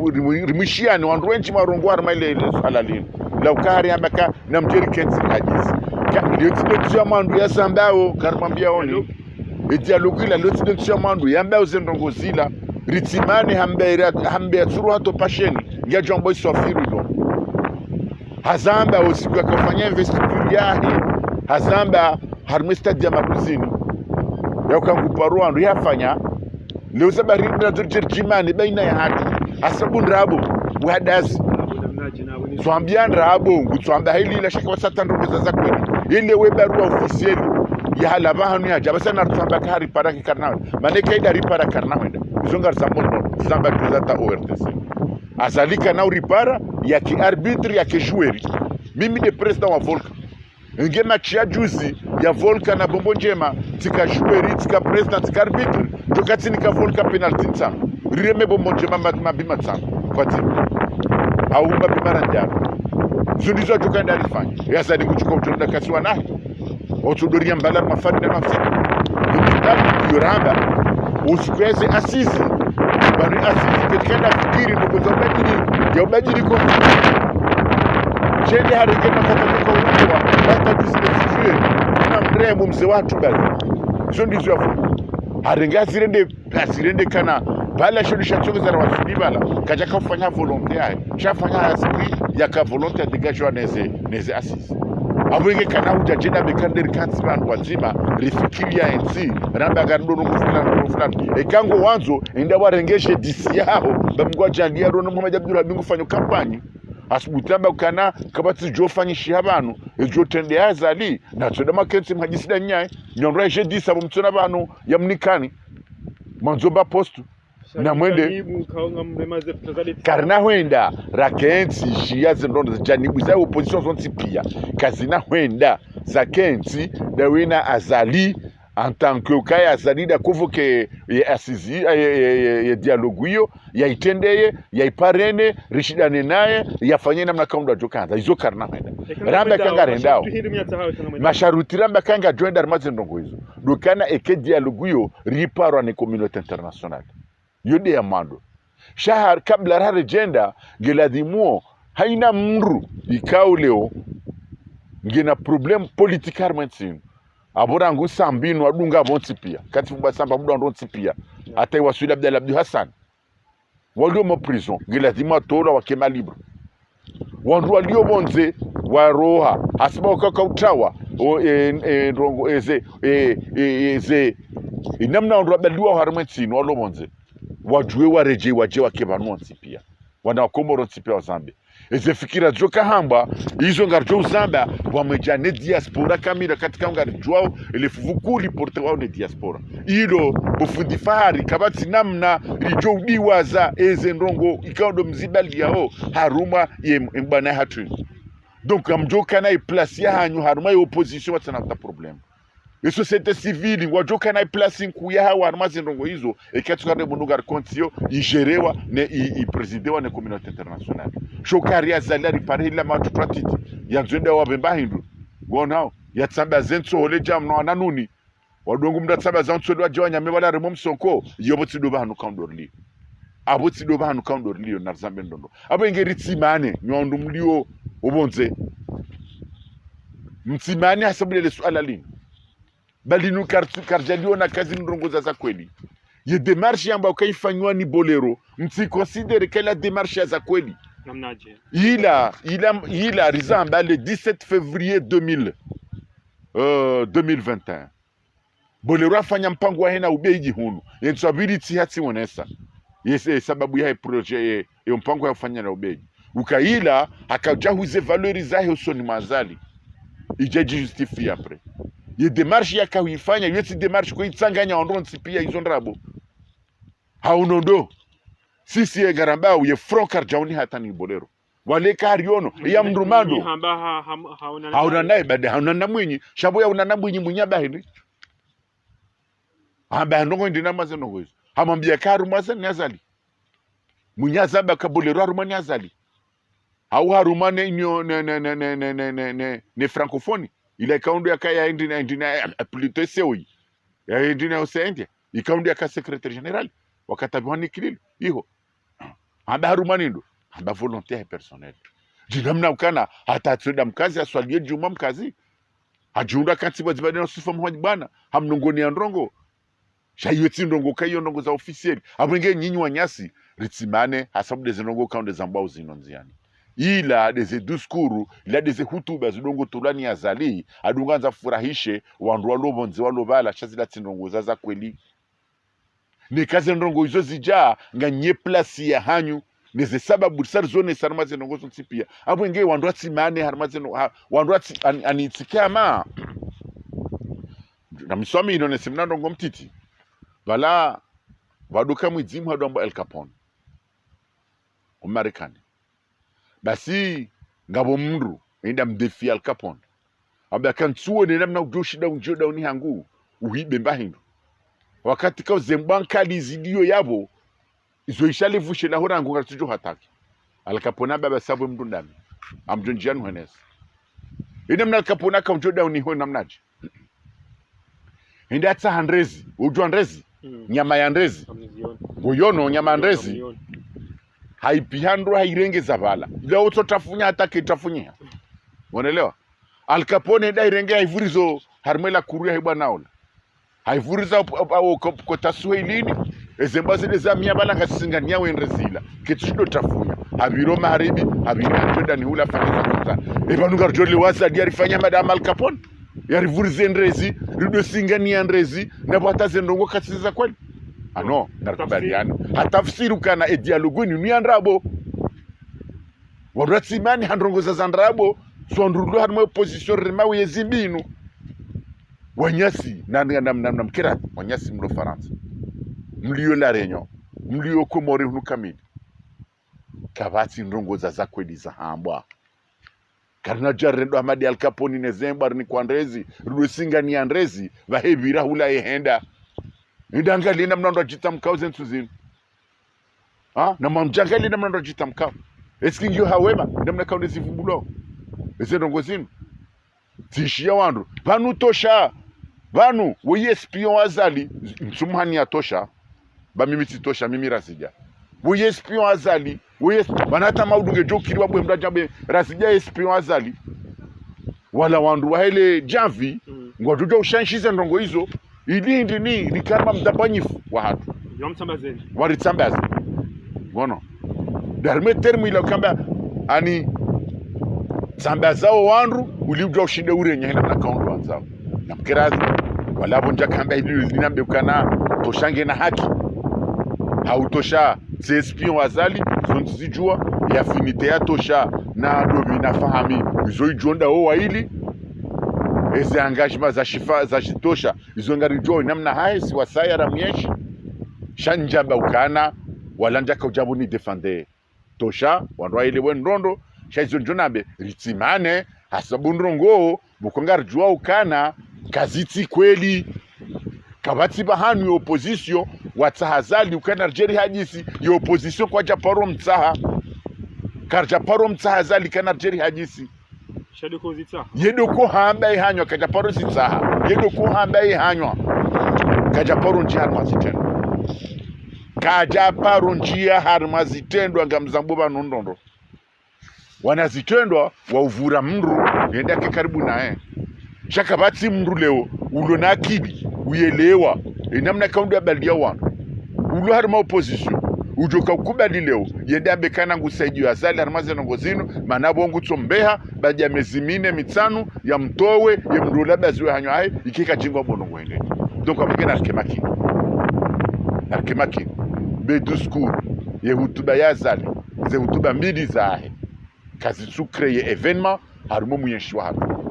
B: rimishiani wandu wenchi marongo harma ile alalini la ukari ambaka na mjeri kenzi ajizi ndio ya mandu ya sambao karmambia oni dialogue la lieutenant chamandu yamba uzendongo zila ritimani hambe tsuru hato pasheni ya jombo sofiru do hazamba usiku akafanya investiture yahe hazamba harme stade ya mabuzini ya kanguparu andu yafanya leo sabari na jimani baina ya hatu asabu ndrabo wadazi swambian rabo ngutwamba hili la shaka wasatando za kweli ile webaru officiel ya halaba hanu ya jaba sana tsamba ka ripara ki karna mane kai da ripara karna wenda zongar zambono zamba tuzata ORTC azalika na ripara ya ki arbitre ya ki joueur mimi de president wa Volca nge match ya juzi ya Volca na Bombo Njema tika joueur tika president tika arbitre jokati nika Volca penalty tsa rireme Bombo Njema mabima tsana kwa timu au mabima njano zunizo jokanda alifanya ya zadi kuchukua utonda kasiwa nahi otudoria mbala mafari na mafsika yukitabu yuramba usikweze asisi bari asisi ketkenda fikiri ndugu ya ubajiri kwa jende harike makataka uwa hata disipesifue na mremu mze watu bali zondizo ya fuku harenga asirende kana bala shonisha tsogo za wasudi bala kajaka ufanya volontaire shafanya asiri yaka volontaire dégageur neze asisi abwenge kana ujajenda bekanderi kansman wazima rifikiria enzi ramba gardono mufulani ekango wanzo enda warengeshe disi yao bamgwa jandia rono Muhammad Abdullah bingu fanyo kampani asubutamba kana kabati jofanyishi abantu ejo tende azali na tsoda makenzi mhajisida nyaye nyonra je disa bomtsona abantu yamnikani manzomba postu na mwende karna hwenda rakensi jia zindondo janibu za opposition zonti pia kazina hwenda za kensi dawina azali en tant que kai azali da convoquer assisi ya dialogue hiyo ya itendeye ya iparene rishidane naye yafanye namna kaunda jokanda izo karna hwenda ramba kanga rendao masharuti ramba kanga joindar mazindongo hizo dukana eke dialogue hiyo riparwa ni communauté internationale yode ya mando shahar kabla rare jenda geladimuo haina mru ikao leo ngina problem politique harmantin aborangu sambinu adunga bonti pia kati fuba samba muda ndonti pia ata wasuli Abdel Hassan walio mo prison geladimu tola wakema libre wandu walio bonze waroha hasiba kaka utawa rongo eze namna wandu abeliwa harmantin walo bonze wajue wareje waje wakebanu pia wana wakomoro pia wa Zambia eze fikira joka hamba hizo ngarjo Zambia wamejane diaspora kamila katika ngarjo ile fuvuku reporter wao ne diaspora ilo bufundi fahari kabati namna rijo diwaza eze ndongo ikaondo mzibali yao haruma ye mbana hatu donc amjoka na place ya hanyu haruma ya opposition watana problem e société civile wajoka na place nkuya hawa armazi ndongo hizo ekatuka munduga kontio igerewa ne presidewa ne communauté internationale shokari azali pare la matu tratiti yanzwenda wa bemba hindu gonao yatsamba zentso hole jam no ananuni wadongo mdatsamba zantso lwa jwanya mebala remo msonko yobotsi do banu kandorli abotsi do banu kandorli na Zambia ndondo abo ingeri tsimane nyondu mlio obonze mtsimane hasabule swala lini bali nu karjalio na kazi ndongoza za kweli ye démarche ambayo kaifanywa ni Bolero mti considere kala démarche za kweli
A: namnaje
B: ila rizamba le 17 février 2021 Bolero afanya mpango wa hena ubeji hunu yensability hati wonesa yese sababu ya projet ya mpango ya kufanya na ubeji ukaila akajahuze valoriza usoni mazali ijeji justifie après ye démarche ya kawifanya yeti démarche ko itsanganya ondonsi pia izo ndrabo haunondo sisi ye garamba ye front karjauni hata ni Bolero wale kariono ya mndumando hauna naye bade hauna na mwinyi shabo ya una na mwinyi munyaba hindi amba ndongo ndina mazeno gozo hamambia karu mazeni azali munyazaba ka Bolero arumani azali au harumane nyo ne francophonie ile kaundo yakaya indina plutôt sewi ya indina osendia ikaundo yaka secrétaire général wakatabwani kililo iho amba harumanindo amba volontaire personnel jinamna ukana hata tsenda mkazi aswalie juma mkazi ajunda katiba zibadena sifa mhoji bana hamnongoni ya ndongo shayoti ndongo kayo ndongo za officiel abwenge nyinyi wanyasi ritsimane hasabu de ndongo kaunde zambao zinonziani ila deze discours ila deze hutuba zidongo tulani azali adunganza furahishe wandu walobonze walobala chazila tindongo za kweli ne kaze ndongo izo zija nganye place ya hanyu neze sababu sar zone sarmaze ndongo zontipia abwenge wandu atsimane harmaze wandu anitikama na miswami ino nesimna ndongo mtiti wala waduka mwizimu hadombo El Capone Umarekani basi ngabo mndu enda mdefi Al Capone abya kansuo ne namna ujoshida unjoda uni hangu uhibe mbahindu wakati ka zembankali zidio yabo izo ishale vushe na horangu ngatujo hataki Al Capone baba sabu mndu ndami amjonjianu henes ina mna Al Capone ka unjoda uni ho namnaje enda atsa handrezi ujo handrezi nyama ya ndrezi goyono nyama ndrezi haipihandro hairengeza bala leo totafunya hata kitafunya unaelewa Al Capone da irenge haivurizo harmela kuruya hiba naola haivuriza au kwa taswahilini ezembaze za mia bala kasingania wendrezila kitshido tafunya habiro maharibi habina twenda ni hula fanya kwanza ebanuga rjoli wasa diari fanya madam Al Capone yarivurize ndrezi rido singania ndrezi na bwata zendongo kasiza kweli ano nakubaliana hatafsiri kana dialogue ni andrabo waratsimani handrongoza zandrabo sondrulo harmo position rema wezimbinu wanyasi na mkira wanyasi mlo France mlio la réunion mlioko more hunukamili kavati ndongoza za kweli za hambwa karna jarendo Amadi Al Capone nezembar ni kwa ndrezi rusinga ni andrezi vahebira hula ehenda Ndangali na mnando jita mkao zentu zinu. Na mamjangali na mnando jita mkao. Eski ngio hawema na mnakao nezivubulo. Eze ndongo zinu. Tishia wandu. Vanu tosha. Vanu. Woye espion azali. Msumuhani ya tosha. Ba mimi titosha mimi rasija. Woye espion azali. Woye banata mauduge jokiri wabwe mdajabe rasija espion azali. Wala wandu wahele janvi. Ngwaduja ushanshize ndongo hizo. Ili ndini ni kama mdabanyifu wa hatu
A: yomsambazeni
B: waritsambaza ngono darme termu ila kamba ani sambazao wandu uliujwa ushinde urenye hena na kaundu wanzao na mkerazi wala bonja kamba ili linambe ukana toshange na haki hautosha espion wazali zonzijua ya finite ya tosha na dobi na fahami izoijonda o waili ezi engagement za shifa za shitosha izo ngarijoi namna hai si wasaya ramyeshi shanjamba ukana walanja ka ujabu ni defende tosha wanwa ile wenrondo shaizo njonabe ritsimane hasabu ndrongo bukongarjua ukana kaziti kweli kabati bahanu ya opposition watahazali ukana rjeri hajisi ya opposition kwa japaro mtaha karjaparo mtahazali kana rjeri hajisi yedoko hamba ihanywa kajaparo sitsaha yedoko hamba ihanywa kajaparo njia harmazitendo kajaparo njia harmazitendo angamzambuba nondondo wanazitendwa wauvura mndu yenda ke karibu nae shakabati mndu leo ulo na akili uyelewa inamna kaundu ya baldia wana ulo harma opposition ujoka ukubali leo yenda bekana ngusaidio ya zali harmaze nongozinu manabo ngutsombeha badia mezimine mitanu ya mtowe ya mdola bazwe hanywa hai ikika jingwa bono ngwende donc amekena arkemaki be discours ye hutuba ya zali ze hutuba mbili zahe kazi su créer événement harmo muyeshwa hapo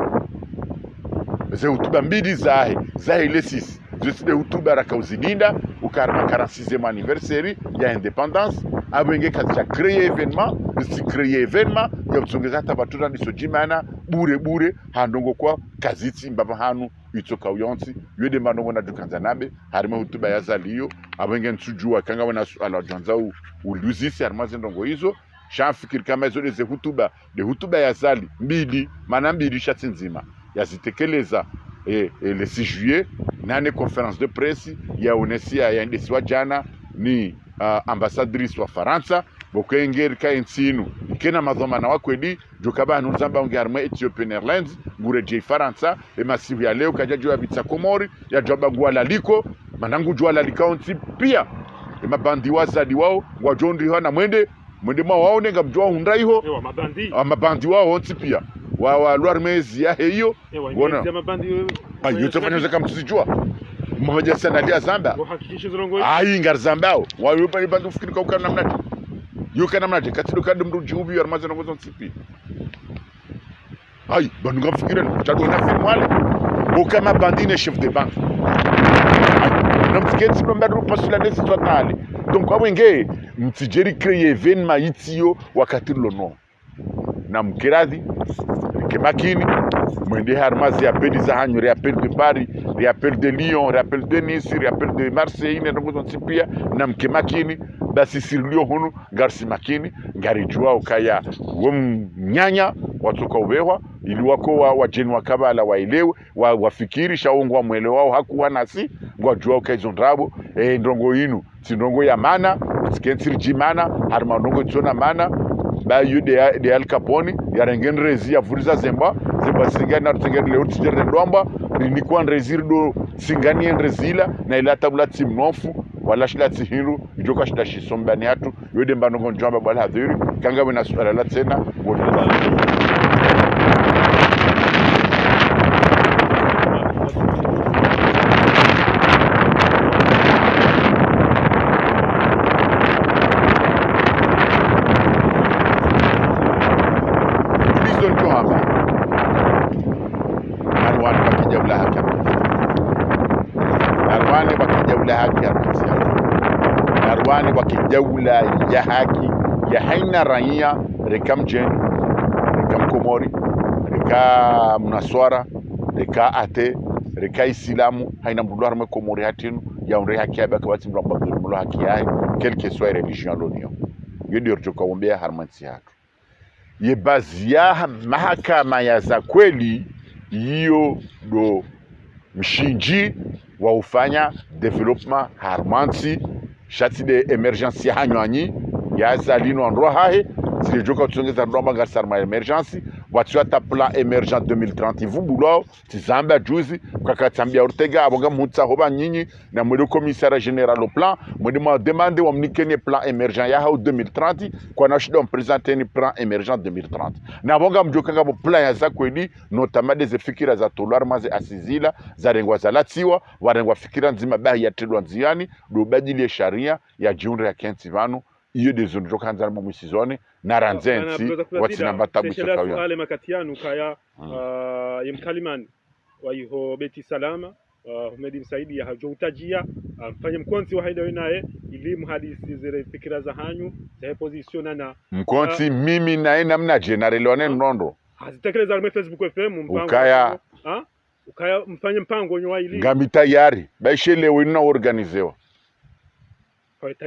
B: ze hutuba mbili zahe le 6 de hutuba rakauzilinda ukarma 46e anniversaire ya indépendance abenge kazi créer événement si créer événement ya mtsongeza tabatura nisojimana bure handongo kwa kaziti mbaba hanu itoka uyonsi yede mandongo na dukanza nabe harima hutuba ya zaliyo abenge nsujua kanga wana ala janzau uluzisi harima zendongo hizo shafikiri kama hizo de hutuba ya zali mbili mana mbili shati nzima yazitekeleza le 6 juillet nane conférence de presse ya unesia ya ndesiwa jana ni ambassadrice wa Faransa bokengeri ka ensinu ikena madhomana wakwedi jokaba nuzamba ungarma Ethiopian Airlines ngure je Faransa masivu ya leo kajajua bitsa Komori ya joba gwala liko manangu jwala likaunti pia mabandi wazadi wao wajondi hana mwende mawaone ngamjua hundaiho mabandi wao onti pia wa luarmezi ya hiyo
A: wana
B: yote fanya zaka mtuzijua mmoja sana dia zamba ngar zambao wayupa ibandu fikiri kwa ukana namna yuka namna katido kadu mruji ubi ya ramaza ngozo nsipi bandu ngafikira chado na film wale ukama bandine chef de banque namfiketi mbadru postula desi totale donc awenge mtijeri créer événement itio wakati lono na mkirazi kemakini mwende harmazi ya pedi za hanyo reappel de Paris reappel de Lyon reappel de Nice reappel de Marseille ne ngozo nsipia na mkemakini basi sirlio hunu garsi makini ngarijua ukaya nyanya watoka uwewa ili wako wa jeni wakabala waelewe wafikiri shaungwa mwele wao hakuwa nasi ngwajua ukaizo ndrabo ndongo inu ndongo ya mana skensiri jimana harma ndongo tsona mana ba yu de Al Capone ya rengen rezi ya vuriza zemba singana tsengere leo tijere ndomba rinikuwa rezir do singani endrezila na ila tabula timnofu wala shila tihiru ijoka shida shisombani hatu yode mbanongo njamba bala hadhiri kanga wena suara la tena narwani wa kijaula ya haki ya haina raia reka mjeni reka mkomori reka mnaswara reka ate reka isilamu haina mdudu harma komori hatinu ya unre haki yabe akabati mlo haki yae quelque soit religion l'union yodi orjoka wombea harmansi hatu ye bazi ya mahakama ya za kweli hiyo do mshinji wa ufanya development harmansi shati de emergency hanywanyi ya zalino andro hahe zilejoka utsongeza ndomba ngasarma emergency watu ata plan emergent 2030 ivumbulo tizamba juzi kakatambia Ortega abonga mutsa hoba nyinyi na mwede commissaire général au plan mwede ma demande wa mnikene plan emergent ya hao 2030 kwa na shida mpresenter ni plan emergent 2030 na abonga mjokanga bo plan ya za kweli notamment des fikira za tolar maze asizila za rengwa za latiwa warengwa fikira nzima bahi ya tedwa nziani do badili sharia ya jiunre ya kenti vanu iyo dezo njokanza mu misizone na ranzensi watina batabu
A: chakawya wale makatianu kaya yemkalimani wa iho beti salama Ahmed Saidi ya hajoutajia mfanye mkonzi wa haida naye elimu hadisi zile fikira za hanyu za position na
B: mkonzi mimi naye namna general wane nondo
A: hazitekeleza kwa Facebook FM mpango ukaya mfanye mpango nyo wa elimu
B: ngamita yari baishelewe na organizewa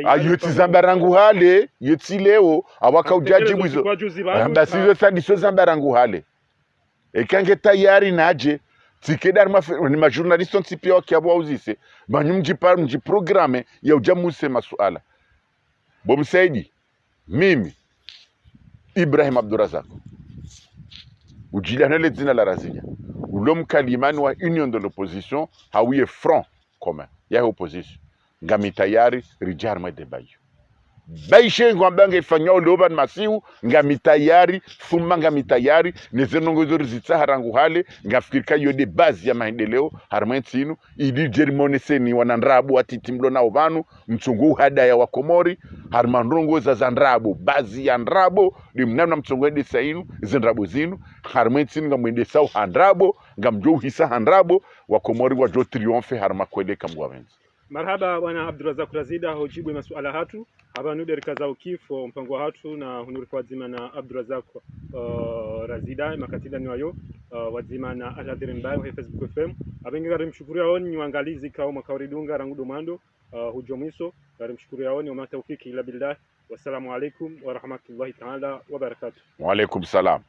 B: ayuti zambarangu hale yuti leo awaka ujajibu hizo basi hizo sadiso zambarangu hale ekange tayari naje tikedar ni majournaliste on tipia wakiabwa uzise mji programme ya ujamuse masuala bomsaidi mimi Ibrahim Abdurazak ujilana le zina la razinya ulom kalimani wa union de l'opposition hawiye front commun ya opposition ngamita yari rijarma de bayo baishe ngwambanga ifanya loban masiu ngamita yari fuma ngamita yari nezenongozo rizitsa harangu hale ngafikirika yode base ya maendeleo harmentinu ili jerimone seni wanandrabu atitimlo na ovanu mchungu hada ya wakomori harmanrongo za zandrabu bazi ya ndrabo limnamna mchungu hede sainu zendrabu zinu harmentinu ngamwende sao handrabo ngamjo hisa handrabo wakomori wajo triomphe harmakwele kamgwawenzi.
A: Marhaba bwana Abdurazak Razida hojibu masuala hatu haba nude rikaza ukifo mpango hatu na hunuri kwa wazima na Abdurazak Razida makatida ni wayo wazima na Alhadiri Mbaye wa Facebook FM abengi mshukuria oni wangalizi kao makawaridunga rangu domando hujomiso mshukuria oni wa matawfiki ila billah wassalamu alaikum wa rahmatullahi ta'ala wa barakatuh.
B: Wa alaikum salam.